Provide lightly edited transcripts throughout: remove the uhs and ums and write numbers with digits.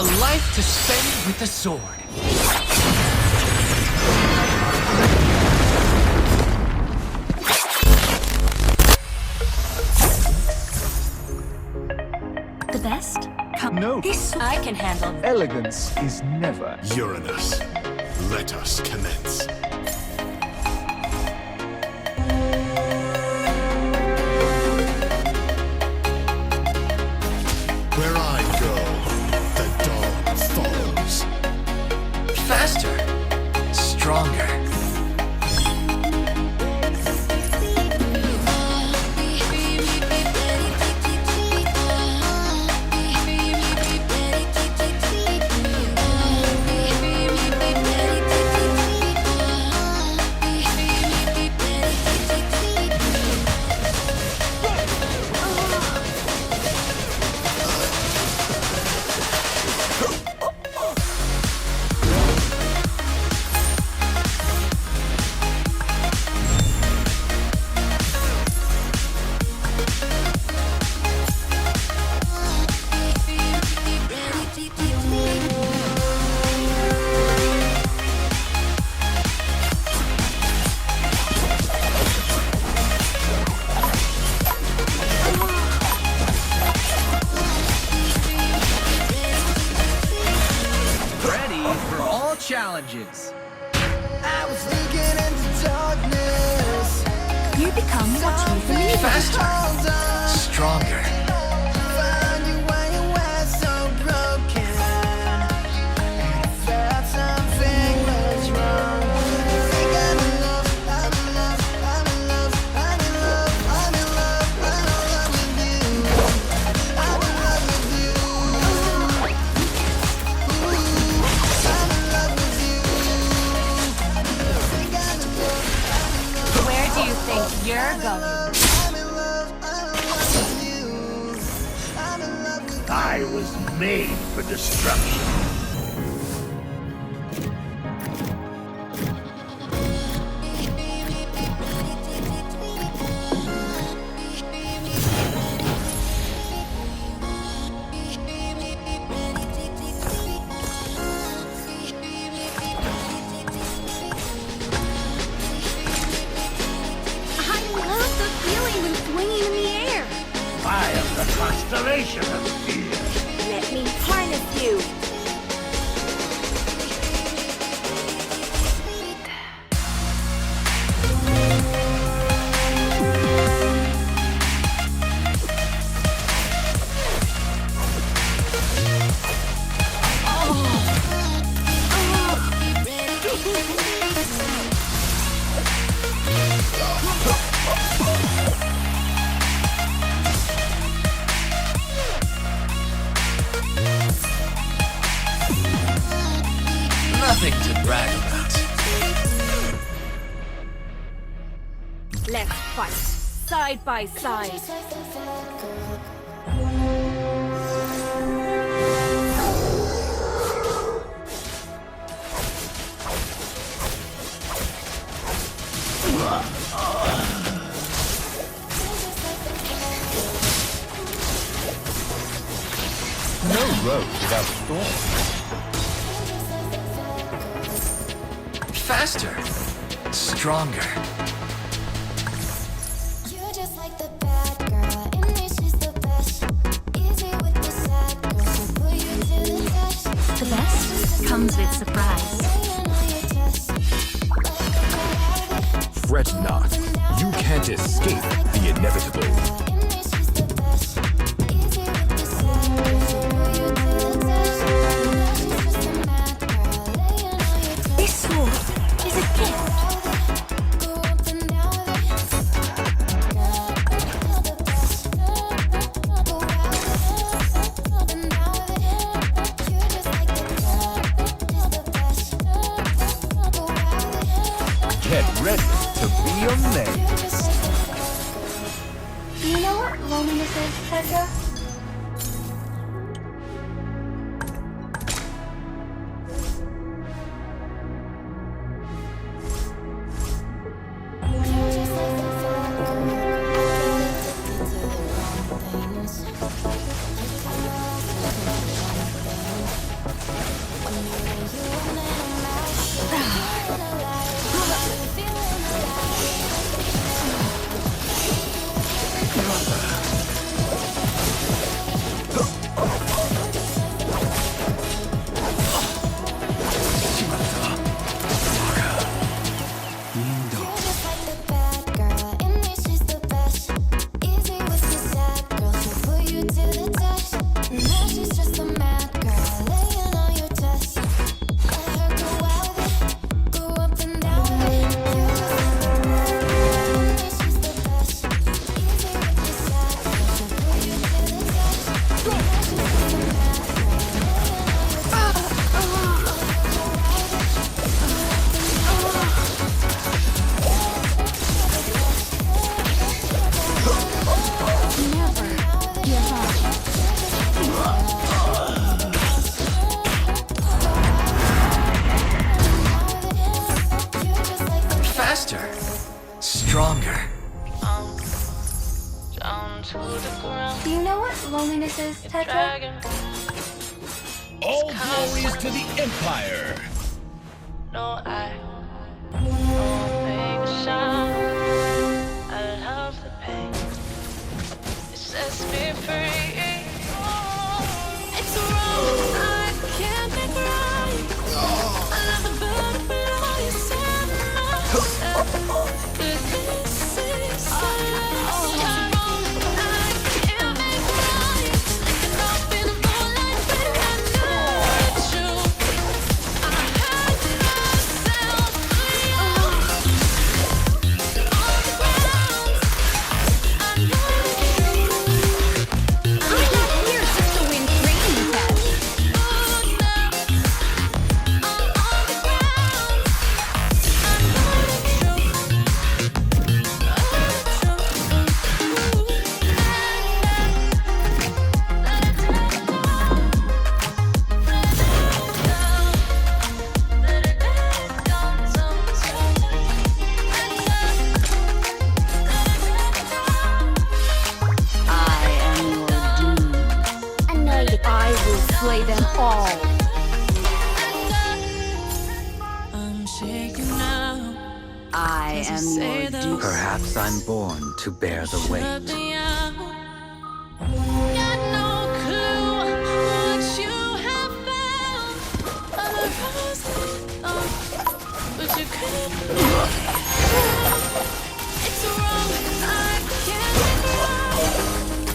A life to spend with the sword. The best? Come. No. This I can handle. Elegance is never. Uranus, let us commence. Where I go, the dawn follows. Faster. Stronger. Challenges. I was looking into darkness. You become what you believe. Faster. Stronger. Find you when you were so broken. And I felt something was wrong. I think I'm in love, I'm in love, I'm in love, I'm in love, I'm in love, I'm in love with you. I'm in love with you. Ooh, I'm in love with you. I think I'm in love, I'm in love. Where do you think you're going? I'm in love, I'm in love with you. I'm in love with you. I was made for destruction. I love the feeling when swinging in the air. I am the constellation of fear. Let me harness you. Nothing to brag about. Let's fight side by side. No road without storm. Faster. Stronger. You're just like the bad girl, and this is the best. Easy with the sad girl, so put you to the test. The best comes with surprise. Laying on your chest. Fret not. You can't escape the inevitable. And this is the best. Easy with the sad girl, so put you to the test. You're just a mad girl, laying on your chest. This sword is a gift. Go up and down with it. You're the best. Go out with it. Up and down with it. You're just like the best. You're the best. Go out with it. Get ready to be amazed. Do you know what loneliness is, Tetra? Faster. Stronger. Do you know what loneliness is, Tetra? All glories to the Empire! No, I won't make a sound. I love the pain. It sets me free. It's wrong, I can't make right. I love the butterfly you set myself. This is silence. It's wrong, I can't make right. Slipping off in the moonlight, but I know it's true. I had myself free on the ground. I know I'm not here just to win training tests. I will slay them all. I'm shaking now. I am your doom. Perhaps I'm born to bear the weight. Got no clue what you have found. Other roses, but you couldn't. It's wrong, I can't make it right.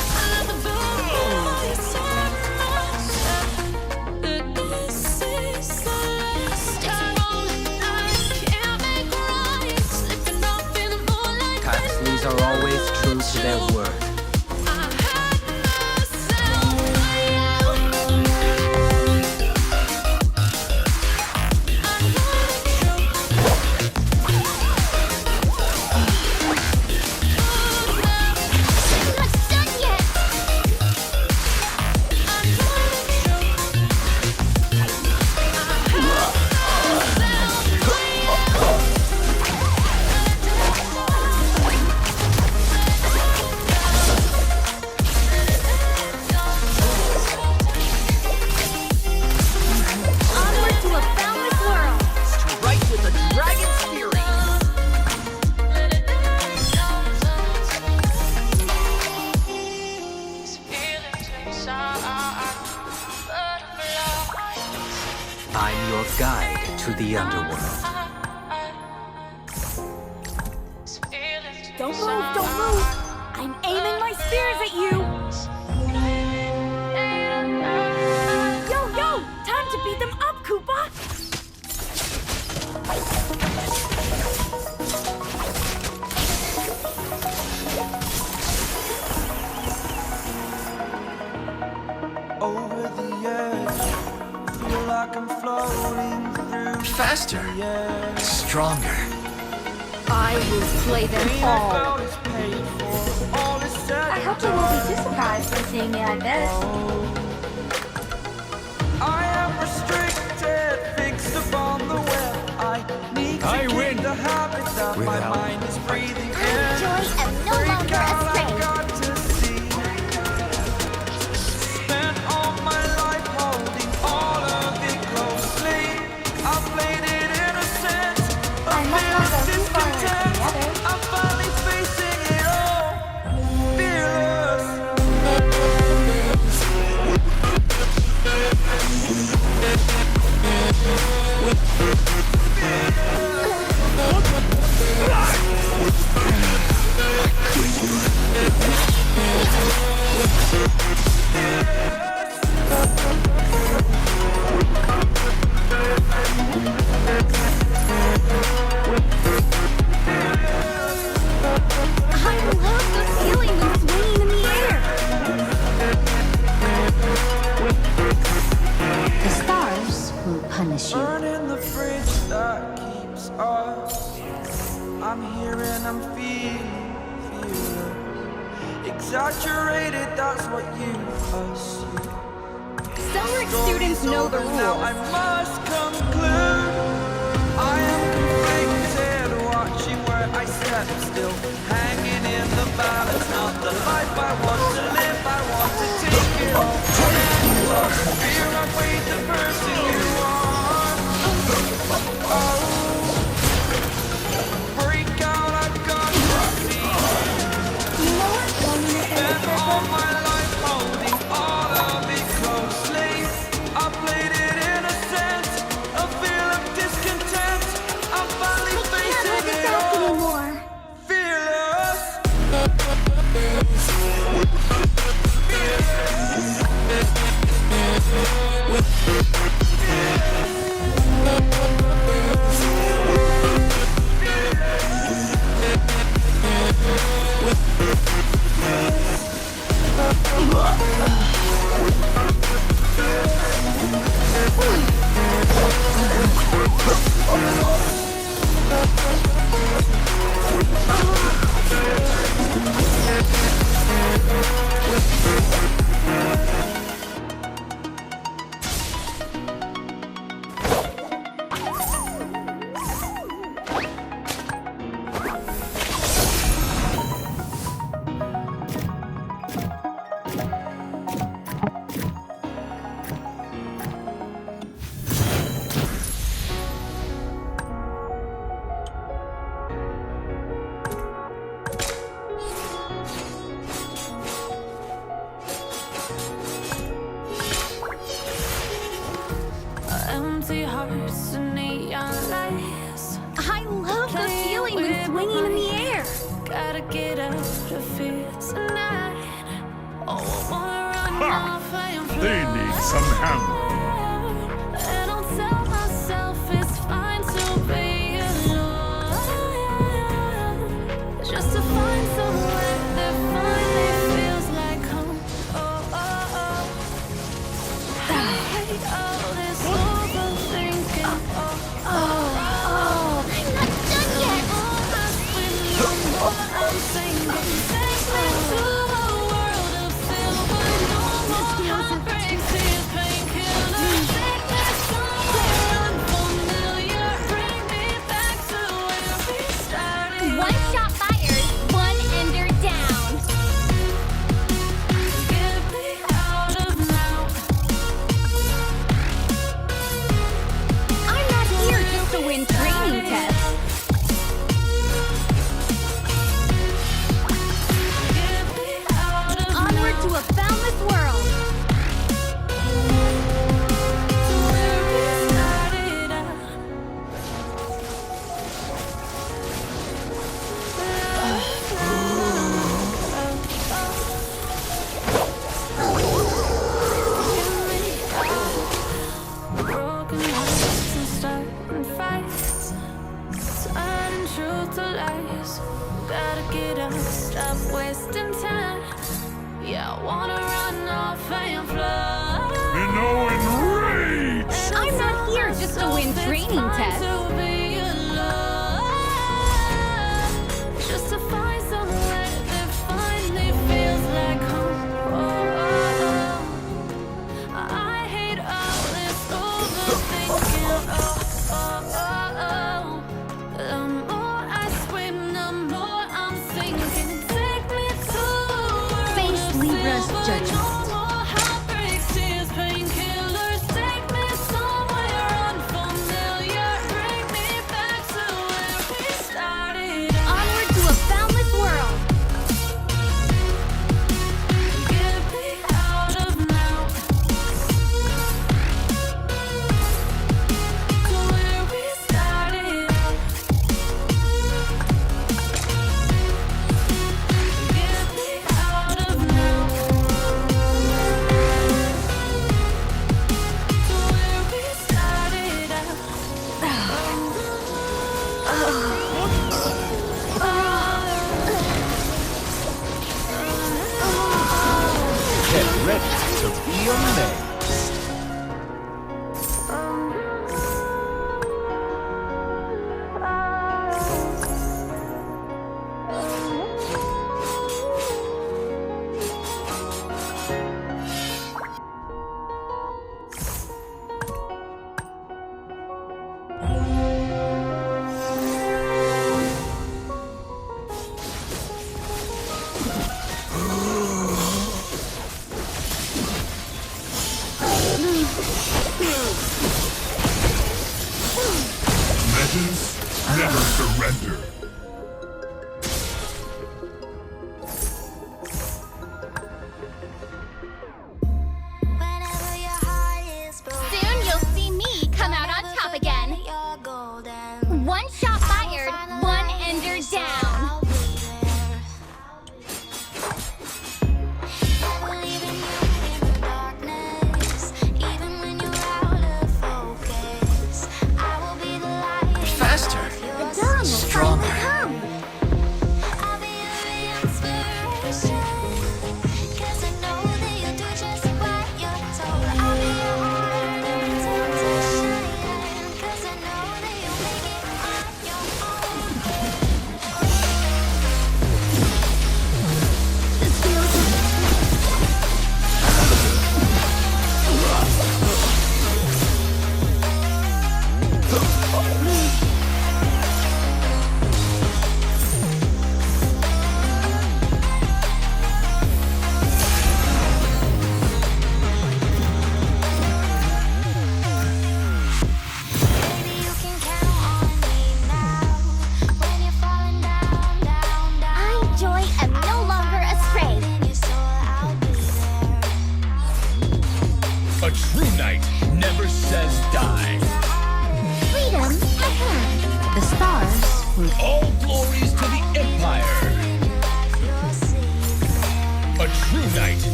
I love the butterfly you set myself. That this is the last. It's wrong, I can't make right. Slipping off in the moonlight. Paxleys are always true to their word. I had myself I'm not done yet. Onward to a boundless world. Right with the dragon's fury. I'm your guide to the underworld. Don't move, don't move. I'm aiming my spears at you. Yo, yo, time to beat them up, Koopa. Over the edge, feel like I'm floating through. Faster. Stronger. I will slay them all. All is paid for, all is said. I hope you won't be too surprised by seeing me like this. I am restricted, fixed upon the web. I need to I keep win. the habit that my Without- mind is breathing I in. am no longer a I've stranger. got to see. Spent all my life holding all of it closely. I played it innocent, a I must not go too fearless far away from discontent. the others. I'm finally facing it all, fearless. I love the feeling when swinging in the air. The stars will punish you. Burning the fridge that keeps us. I'm here and I'm feeling. Exaggerated, that's what you assume. Cellric students know the Now I rules. must conclude I am conflicted, watching still hanging in the balance. Not the life I want to live, I want to take it all. Fear I weighed the person you are. Oh, break out, I've got to see. Spent all my life holding all of it closely. I played it innocent, a feel of discontent. I'm finally facing it all. Fearless. Empty hearts and neon lights. I love the feeling when swinging in the air. Gotta get out of here tonight. Oh, I wanna run off and fly. They need some help. And I'll tell myself it's fine to be alone. Just to find somewhere that finally feels like home. Oh, oh, oh. I hate all this overthinking. Oh, oh, oh. I'm not done yet. I'm singing. Take me to a world of silver. No more heartbreaks, here's painkillers. Take me somewhere unfamiliar. Bring me back to where we started. One shot fired, one ender down. Get me out of now. I'm not here just to win training tests. Get me out of Onward to a boundless world. to where we started out. Broken hearts and starting fights, turning truth to lies. Gotta get up, stop wasting time. Yeah, I wanna run off and fly. Enraged! I'm not here just to win training tests. To be alone, just to find somewhere that finally feels like home. Oh, oh, oh. I hate all this overthinking. Oh, oh, oh, oh. The more I swim, the more I'm sinking. Take me to a world Face of Libra's silver. judgment. No more heartbreaks, tears, painkillers. Take me somewhere unfamiliar. Bring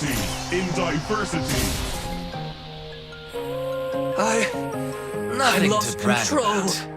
Unity in diversity. Nothing lost to brag control. about.